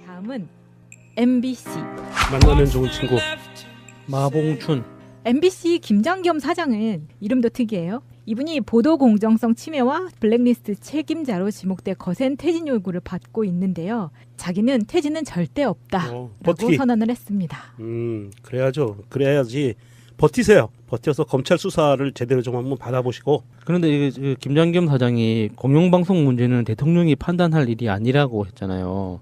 다음은 MBC. 만나면 좋은 친구. 마봉춘. MBC 김장겸 사장은 이름도 특이해요. 이분이 보도 공정성 침해와 블랙리스트 책임자로 지목돼 거센 퇴진 요구를 받고 있는데요. 자기는 퇴진은 절대 없다라고 버티기. 선언을 했습니다. 그래야죠. 그래야지. 버티세요. 버텨서 검찰 수사를 제대로 좀 한번 받아보시고. 그런데 이게 김장겸 사장이 공영방송 문제는 대통령이 판단할 일이 아니라고 했잖아요.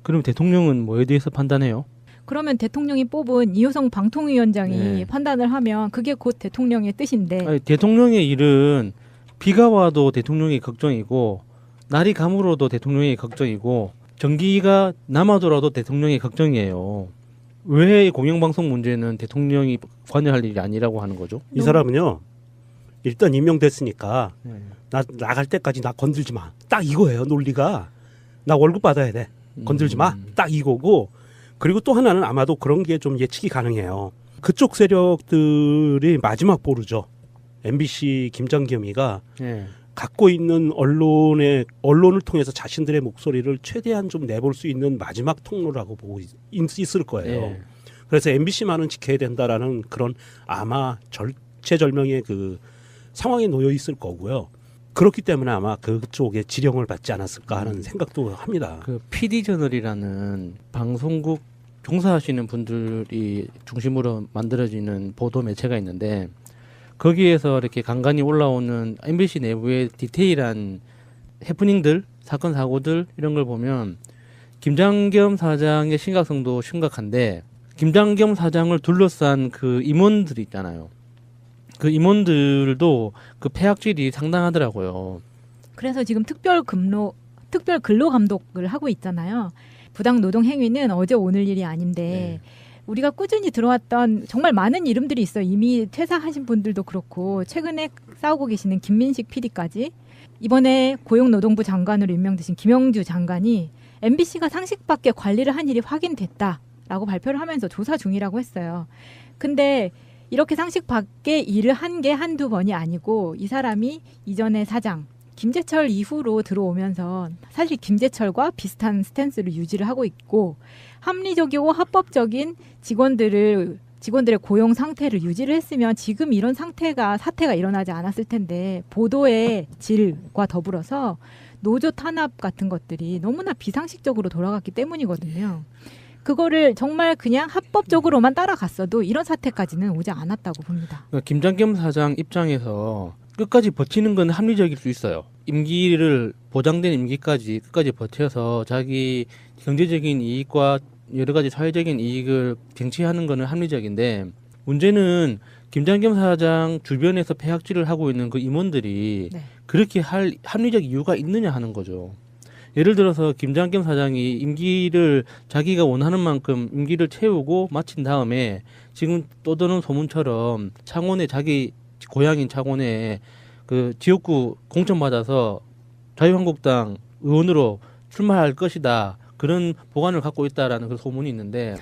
그럼 대통령은 뭐에 대해서 판단해요? 그러면 대통령이 뽑은 이호성 방통위원장이 네. 판단을 하면 그게 곧 대통령의 뜻인데 아니, 대통령의 일은 비가 와도 대통령이 걱정이고 날이 가물어도 대통령이 걱정이고 전기가 남아돌아도 대통령이 걱정이에요. 왜 공영방송 문제는 대통령이 관여할 일이 아니라고 하는 거죠? 이 사람은요. 일단 임명됐으니까 네. 나 나갈 때까지 나 건들지 마. 딱 이거예요. 논리가. 나 월급 받아야 돼. 건들지 마. 딱 이거고. 그리고 또 하나는 아마도 그런 게 좀 예측이 가능해요. 그쪽 세력들이 마지막 보루죠. MBC 김장겸이가 네. 갖고 있는 언론을 통해서 자신들의 목소리를 최대한 좀 내볼 수 있는 마지막 통로라고 보고 있을 거예요. 네. 그래서 MBC만은 지켜야 된다라는 그런 아마 절체절명의 그 상황에 놓여 있을 거고요. 그렇기 때문에 아마 그쪽에 지령을 받지 않았을까 하는 생각도 합니다. 그 PD 저널이라는 방송국 종사하시는 분들이 중심으로 만들어지는 보도 매체가 있는데 거기에서 이렇게 간간히 올라오는 MBC 내부의 디테일한 해프닝들, 사건 사고들 이런 걸 보면 김장겸 사장의 심각성도 심각한데 김장겸 사장을 둘러싼 그 임원들이 있잖아요. 그 임원들도 그 폐악질이 상당하더라고요. 그래서 지금 특별 근로 감독을 하고 있잖아요. 부당 노동 행위는 어제 오늘 일이 아닌데 우리가 꾸준히 들어왔던 정말 많은 이름들이 있어요. 이미 퇴사하신 분들도 그렇고 최근에 싸우고 계시는 김민식 PD까지 이번에 고용노동부 장관으로 임명되신 김영주 장관이 MBC가 상식 밖에 관리를 한 일이 확인됐다라고 발표를 하면서 조사 중이라고 했어요. 근데 이렇게 상식 밖에 일을 한 게 한두 번이 아니고 이 사람이 이전에 사장 김재철 이후로 들어오면서 사실 김재철과 비슷한 스탠스를 유지를 하고 있고 합리적이고 합법적인 직원들의 고용 상태를 유지를 했으면 지금 이런 사태가 일어나지 않았을 텐데 보도의 질과 더불어서 노조 탄압 같은 것들이 너무나 비상식적으로 돌아갔기 때문이거든요. 그거를 정말 그냥 합법적으로만 따라갔어도 이런 사태까지는 오지 않았다고 봅니다. 그러니까 김장겸 사장 입장에서 끝까지 버티는 건 합리적일 수 있어요. 임기를 보장된 임기까지 끝까지 버텨서 자기 경제적인 이익과 여러 가지 사회적인 이익을 쟁취하는 것은 합리적인데 문제는 김장겸 사장 주변에서 폐악질을 하고 있는 그 임원들이 그렇게 할 합리적 이유가 있느냐 하는 거죠. 예를 들어서 김장겸 사장이 임기를 자기가 원하는 만큼 임기를 채우고 마친 다음에 지금 떠도는 소문처럼 창원에 자기 고향인 창원에 그 지역구 공천받아서 자유한국당 의원으로 출마할 것이다. 그런 보관을 갖고 있다라는 그런 소문이 있는데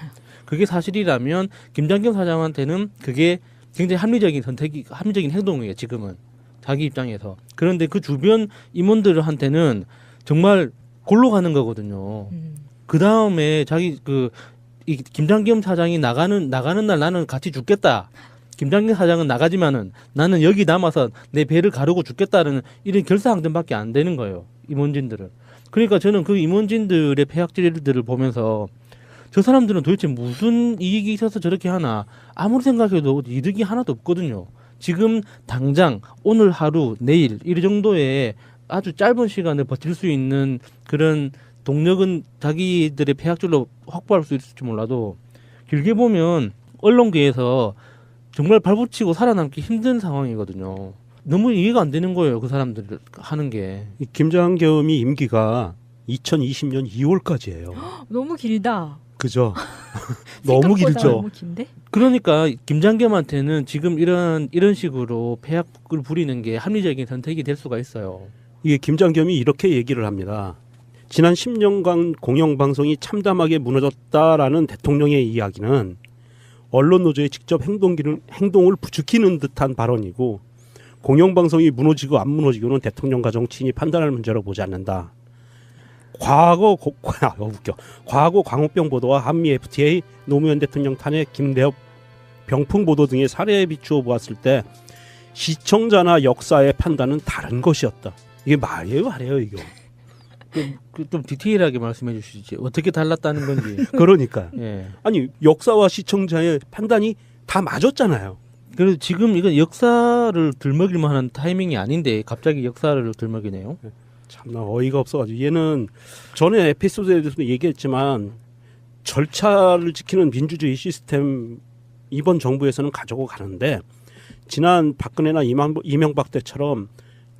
그게 사실이라면 김장겸 사장한테는 그게 굉장히 합리적인 행동이에요. 지금은 자기 입장에서. 그런데 그 주변 임원들한테는 정말 골로 가는 거거든요. 그 다음에 이 김장겸 사장이 나가는 날 나는 같이 죽겠다. 김장겸 사장은 나가지만은 나는 여기 남아서 내 배를 가르고 죽겠다는 이런 결사항전밖에 안 되는 거예요. 임원진들은. 그러니까 저는 그 임원진들의 폐악질들을 보면서 저 사람들은 도대체 무슨 이익이 있어서 저렇게 하나 아무리 생각해도 이득이 하나도 없거든요. 지금 당장 오늘 하루 내일 이 정도의 아주 짧은 시간을 버틸 수 있는 그런 동력은 자기들의 폐악질로 확보할 수 있을지 몰라도 길게 보면 언론계에서 정말 발붙이고 살아남기 힘든 상황이거든요. 너무 이해가 안 되는 거예요. 그 사람들 하는 게. 이 김장겸이 임기가 2020년 2월까지예요. 너무 길다. 그죠? 너무 길죠. 너무 긴데? 그러니까 김장겸한테는 지금 이런 식으로 폐악을 부리는 게 합리적인 선택이 될 수가 있어요. 이게 김장겸이 이렇게 얘기를 합니다. 지난 10년간 공영방송이 참담하게 무너졌다라는 대통령의 이야기는 언론 노조의 직접 행동을 부추기는 듯한 발언이고 공영방송이 무너지고 안 무너지고는 대통령과 정치인이 판단할 문제로 보지 않는다. 과거 광우병 보도와 한미 FTA, 노무현 대통령 탄핵, 김대엽 병풍 보도 등의 사례에 비추어 보았을 때 시청자나 역사의 판단은 다른 것이었다. 이게 말이에요 이거. 좀 디테일하게 말씀해 주시지. 어떻게 달랐다는 건지. 그러니까 예. 아니 역사와 시청자의 판단이 다 맞았잖아요. 그래서 지금 이건 역사를 들먹일만 하는 타이밍이 아닌데 갑자기 역사를 들먹이네요. 참나 어이가 없어가지고 얘는 전에 에피소드에서도 얘기했지만 절차를 지키는 민주주의 시스템 이번 정부에서는 가지고 가는데 지난 박근혜나 이명박 때처럼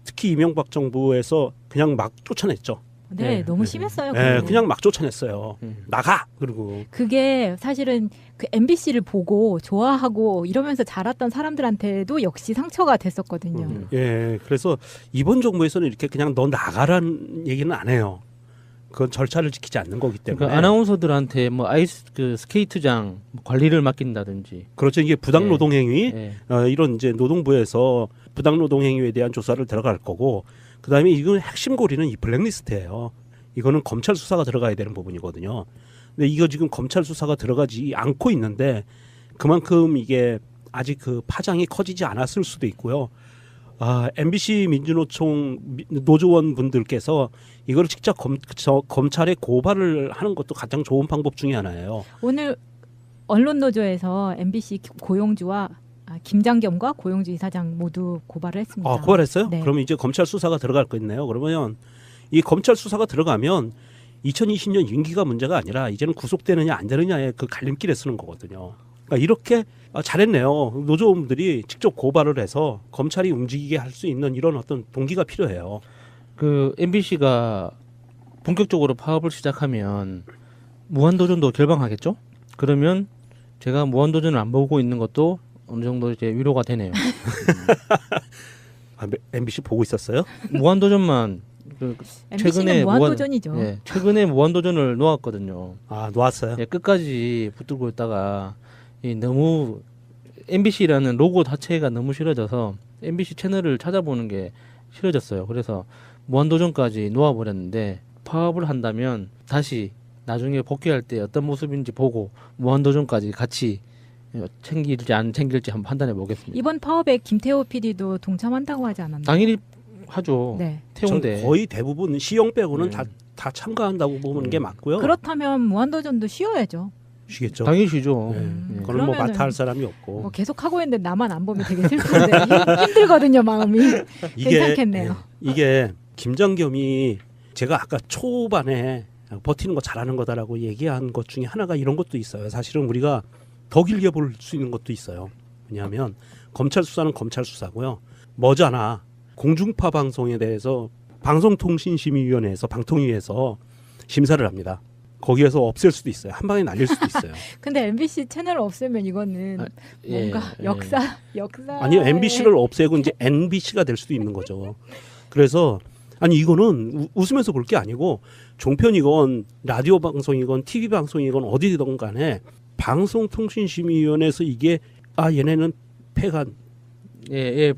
특히 이명박 정부에서 그냥 막 쫓아냈죠. 네, 예, 너무 예. 심했어요. 예, 그거. 그냥 막 쫓아냈어요. 나가 그리고 그게 사실은 그 MBC를 보고 좋아하고 이러면서 자랐던 사람들한테도 역시 상처가 됐었거든요. 예, 그래서 이번 정부에서는 이렇게 그냥 너 나가라는 얘기는 안 해요. 그건 절차를 지키지 않는 거기 때문에. 그러니까 아나운서들한테 뭐 아이스 그 스케이트장 관리를 맡긴다든지. 그렇죠. 이게 부당 노동 행위 예. 이런 이제 노동부에서 부당 노동 행위에 대한 조사를 들어갈 거고 그다음에 이건 핵심 고리는 이 블랙리스트예요. 이거는 검찰 수사가 들어가야 되는 부분이거든요. 근데 이거 지금 검찰 수사가 들어가지 않고 있는데 그만큼 이게 아직 그 파장이 커지지 않았을 수도 있고요. MBC 민주노총 노조원 분들께서 이걸 직접 검찰에 고발을 하는 것도 가장 좋은 방법 중에 하나예요. 오늘 언론노조에서 MBC 고용주와 김장겸과 고용주 이사장 모두 고발을 했습니다. 고발했어요? 네. 그러면 이제 검찰 수사가 들어갈 거 있네요. 그러면 이 검찰 수사가 들어가면 2020년 임기가 문제가 아니라 이제는 구속되느냐 안 되느냐의 그 갈림길에 서는 거거든요. 그러니까 이렇게 잘했네요. 노조원들이 직접 고발을 해서 검찰이 움직이게 할 수 있는 이런 어떤 동기가 필요해요. 그 MBC가 본격적으로 파업을 시작하면 무한도전도 결방하겠죠? 그러면 제가 무한도전을 안 보고 있는 것도 어느 정도 이제 위로가 되네요. MBC 보고 있었어요? 무한도전만 MBC는 무한도전이죠. 최근에 무한도전을 놓았거든요. 놓았어요? 예, 끝까지 붙들고 있다가 너무 MBC라는 로고 자체가 너무 싫어져서 MBC 채널을 찾아보는 게 싫어졌어요. 그래서 무한도전까지 놓아버렸는데 파업을 한다면 다시 나중에 복귀할 때 어떤 모습인지 보고 무한도전까지 같이 챙길지 안 챙길지 한번 판단해 보겠습니다. 이번 파업에 김태호 PD도 동참한다고 하지 않았나요? 당연히 하죠. 네. 태운데 거의 대부분 시영 빼고는 다 참가한다고 보는 게 맞고요. 그렇다면 무한도전도 쉬어야죠. 쉬겠죠. 당연히 쉬죠. 그건 뭐 마타 할 사람이 없고. 뭐 계속 하고 있는데 나만 안 보면 되게 슬픈데 힘들거든요 마음이. 괜찮겠네요. 이게 김장겸이 제가 아까 초반에 버티는 거 잘하는 거다라고 얘기한 것 중에 하나가 이런 것도 있어요. 사실은 우리가 더 길게 볼 수 있는 것도 있어요. 왜냐하면 검찰 수사는 검찰 수사고요. 머지않아 공중파 방송에 대해서 방송통신심의위원회에서 방통위에서 심사를 합니다. 거기에서 없앨 수도 있어요. 한 방에 날릴 수도 있어요. 근데 MBC 채널을 없애면 이거는 뭔가 역사 아니요, MBC를 없애고 이제 NBC가 될 수도 있는 거죠. 그래서 아니 이거는 웃으면서 볼 게 아니고 종편이건 라디오 방송이건 TV 방송이건 어디든 간에 방송통신심의위원회에서 이게 얘네는 폐간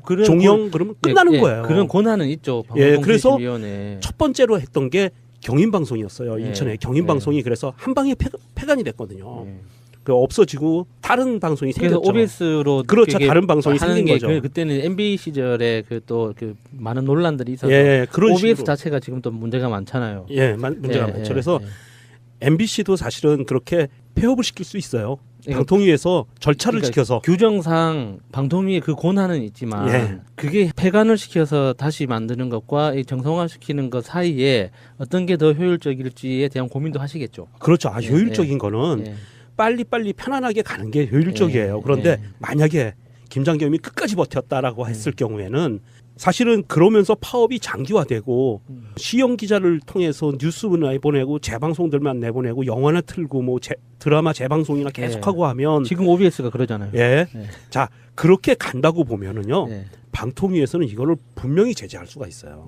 그런 종영 그러면 끝나는 거예요. 그런 권한은 있죠. 그래서 방송통신심의위원회. 첫 번째로 했던 게 경인방송이었어요. 인천에 경인방송이 그래서 한 방에 폐간이 됐거든요. 그 없어지고 다른 방송이 그래서 생겼죠. OBS로 그렇죠. 다른 방송이 생긴 게 거죠. 그때는 MB 시절에 그 많은 논란들이 있어서 그런 OBS 식으로. 자체가 지금 또 문제가 많잖아요. 문제가 많죠. 그래서 MBC도 사실은 그렇게 폐업을 시킬 수 있어요. 방통위에서 절차를 지켜서 규정상 방통위의 그 권한은 있지만 그게 폐간을 시켜서 다시 만드는 것과 이 정상화시키는 것 사이에 어떤 게 더 효율적일지에 대한 고민도 하시겠죠. 그렇죠. 효율적인 거는 빨리빨리 편안하게 가는 게 효율적이에요. 그런데 만약에 김장겸이 끝까지 버텼다라고 했을 경우에는 사실은 그러면서 파업이 장기화되고 시영 기자를 통해서 뉴스만 내보내고 재방송들만 내보내고 영화나 틀고 뭐 드라마 재방송이나 계속하고 하면 지금 OBS가 그러잖아요. 자 그렇게 간다고 보면은요 방통위에서는 이거를 분명히 제재할 수가 있어요.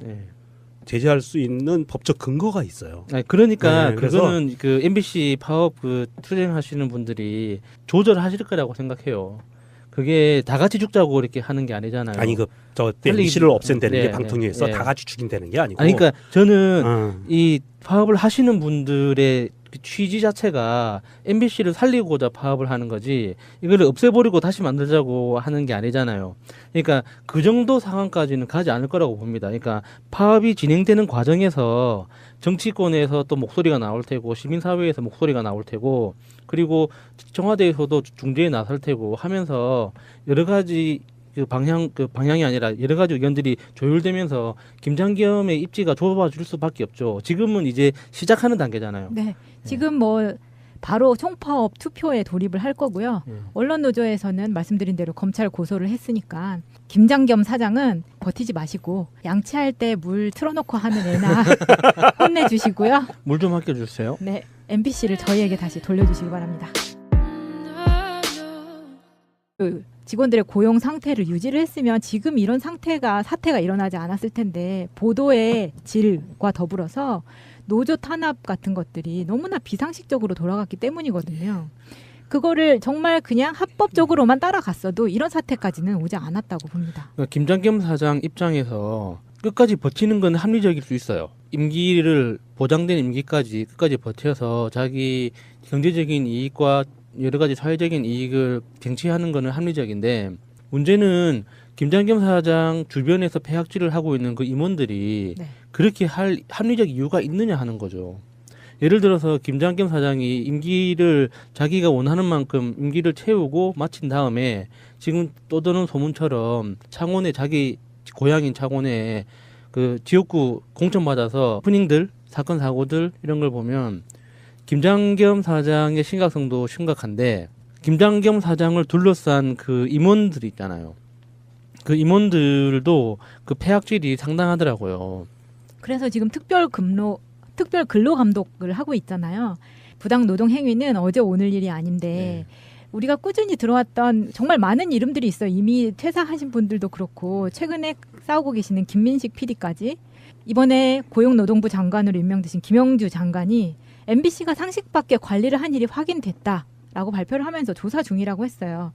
제재할 수 있는 법적 근거가 있어요. 그러니까 그래서 그거는 그 MBC 파업 그 투쟁하시는 분들이 조절하실 거라고 생각해요. 그게 다 같이 죽자고 이렇게 하는 게 아니잖아요. 아니 저 살리기- MBC를 없앤다는 네, 게 방통위에서 네, 네. 다 같이 죽인다는 게 아니고. 아니 그러니까 저는 어. 이 파업을 하시는 분들의 그 취지 자체가 MBC를 살리고자 파업을 하는 거지 이거를 없애버리고 다시 만들자고 하는 게 아니잖아요. 그러니까 그 정도 상황까지는 가지 않을 거라고 봅니다. 그러니까 파업이 진행되는 과정에서 정치권에서 또 목소리가 나올 테고 시민사회에서 목소리가 나올 테고 그리고 중재에 나설 테고 하면서 여러 가지 그 방향이 아니라 여러 가지 의견들이 조율되면서 김장겸의 입지가 좁아질 수밖에 없죠. 지금은 이제 시작하는 단계잖아요. 네. 지금 뭐 바로 총파업 투표에 돌입을 할 거고요. 언론 노조에서는 말씀드린 대로 검찰 고소를 했으니까 김장겸 사장은 버티지 마시고 양치할 때 물 틀어놓고 하는 애나 혼내주시고요. 물 좀 아껴주세요. 네, MBC를 저희에게 다시 돌려주시기 바랍니다. 그 직원들의 고용 상태를 유지를 했으면 지금 이런 사태가 일어나지 않았을 텐데 보도의 질과 더불어서 노조 탄압 같은 것들이 너무나 비상식적으로 돌아갔기 때문이거든요. 그거를 정말 그냥 합법적으로만 따라갔어도 이런 사태까지는 오지 않았다고 봅니다. 그러니까 김장겸 사장 입장에서 끝까지 버티는 건 합리적일 수 있어요. 임기를 보장된 임기까지 끝까지 버텨서 자기 경제적인 이익과 여러 가지 사회적인 이익을 쟁취하는 것은 합리적인데 문제는 김장겸 사장 주변에서 폐악질을 하고 있는 그 임원들이 네. 그렇게 할 합리적 이유가 있느냐 하는 거죠. 예를 들어서 김장겸 사장이 임기를 자기가 원하는 만큼 임기를 채우고 마친 다음에 지금 떠도는 소문처럼 창원에 자기 고향인 창원에 그 지역구 공천받아서 해프닝들 사건 사고들 이런 걸 보면 김장겸 사장의 심각성도 심각한데 김장겸 사장을 둘러싼 그 임원들이 있잖아요. 그 임원들도 그 폐악질이 상당하더라고요. 그래서 지금 특별 근로 감독을 하고 있잖아요. 부당 노동 행위는 어제 오늘 일이 아닌데 우리가 꾸준히 들어왔던 정말 많은 이름들이 있어요. 이미 퇴사하신 분들도 그렇고 최근에 싸우고 계시는 김민식 PD까지 이번에 고용노동부 장관으로 임명되신 김영주 장관이 MBC가 상식 밖에 관리를 한 일이 확인됐다라고 발표를 하면서 조사 중이라고 했어요.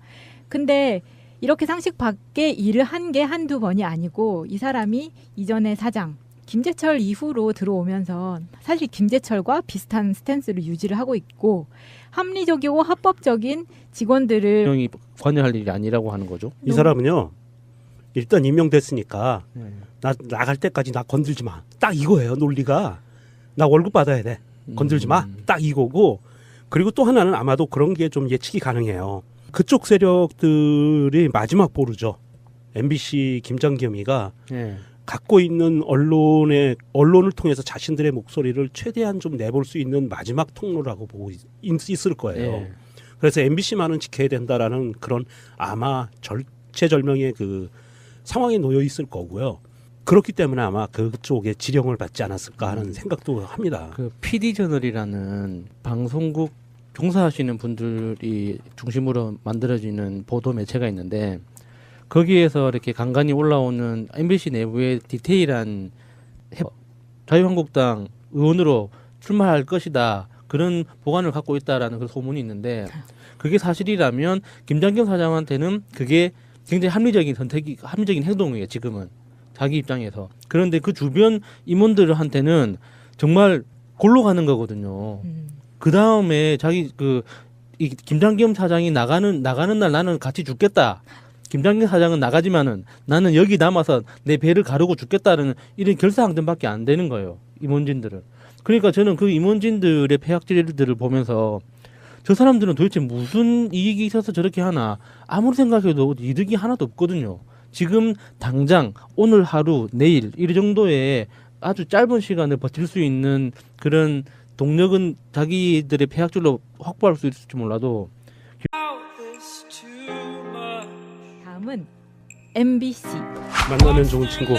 근데 이렇게 상식 밖에 일을 한 게 한두 번이 아니고 이 사람이 이전에 사장 김재철 이후로 들어오면서 사실 김재철과 비슷한 스탠스를 유지를 하고 있고 합리적이고 합법적인 직원들을 형이 관여할 일이 아니라고 하는 거죠. 이 사람은요. 일단 임명됐으니까 나 나갈 때까지 나 건들지 마. 딱 이거예요. 논리가. 나 월급 받아야 돼. 건들지 마. 딱 이거고. 그리고 또 하나는 아마도 그런 게 좀 예측이 가능해요. 그쪽 세력들이 마지막 보루죠. MBC 김장겸이가 갖고 있는 언론을 통해서 자신들의 목소리를 최대한 좀 내볼 수 있는 마지막 통로라고 보고 있을 거예요. 그래서 MBC만은 지켜야 된다라는 그런 아마 절체절명의 그 상황에 놓여 있을 거고요. 그렇기 때문에 아마 그쪽에 지령을 받지 않았을까 하는 생각도 합니다. 그 PD 저널이라는 방송국 종사하시는 분들이 중심으로 만들어지는 보도 매체가 있는데 거기에서 이렇게 간간히 올라오는 MBC 내부의 디테일한 자유한국당 의원으로 출마할 것이다 그런 보관을 갖고 있다라는 그런 소문이 있는데 그게 사실이라면 김장겸 사장한테는 그게 굉장히 합리적인 행동이에요. 지금은 자기 입장에서. 그런데 그 주변 임원들한테는 정말 골로 가는 거거든요. 그 다음에 이 김장겸 사장이 나가는 날 나는 같이 죽겠다. 김장겸 사장은 나가지만은 나는 여기 남아서 내 배를 가르고 죽겠다는 이런 결사항전밖에 안 되는 거예요. 임원진들은. 그러니까 저는 그 임원진들의 폐악질들을 보면서 저 사람들은 도대체 무슨 이익이 있어서 저렇게 하나 아무리 생각해도 이득이 하나도 없거든요. 지금 당장 오늘 하루 내일 이 정도의 아주 짧은 시간을 버틸 수 있는 그런 동력은 자기들의 폐악질로 확보할 수 있을지 몰라도 다음은 MBC 만나면 좋은 친구.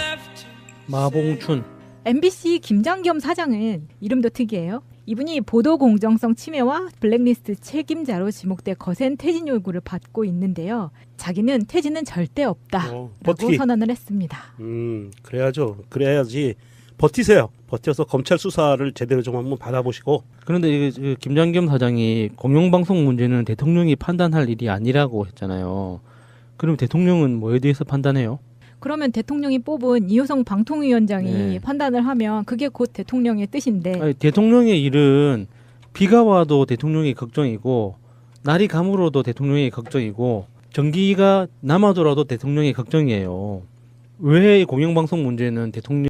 마봉춘. MBC 김장겸 사장은 이름도 특이해요. 이분이 보도 공정성 침해와 블랙리스트 책임자로 지목돼 거센 퇴진 요구를 받고 있는데요. 자기는 퇴진은 절대 없다라고 버티기. 선언을 했습니다. 그래야죠. 그래야지. 버티세요. 버텨서 검찰 수사를 제대로 좀 한번 받아보시고. 그런데 그 김장겸 사장이 공영방송 문제는 대통령이 판단할 일이 아니라고 했잖아요. 그럼 대통령은 뭐에 대해서 판단해요? 그러면 대통령이 뽑은 이호성 방통위원장이 네. 판단을 하면 그게 곧 대통령의 뜻인데 아니, 대통령의 일은 비가 와도 대통령이 걱정이고 날이 가물어도 대통령이 걱정이고 전기가 남아돌아도 대통령이 걱정이에요. 왜 공영방송 문제는 대통령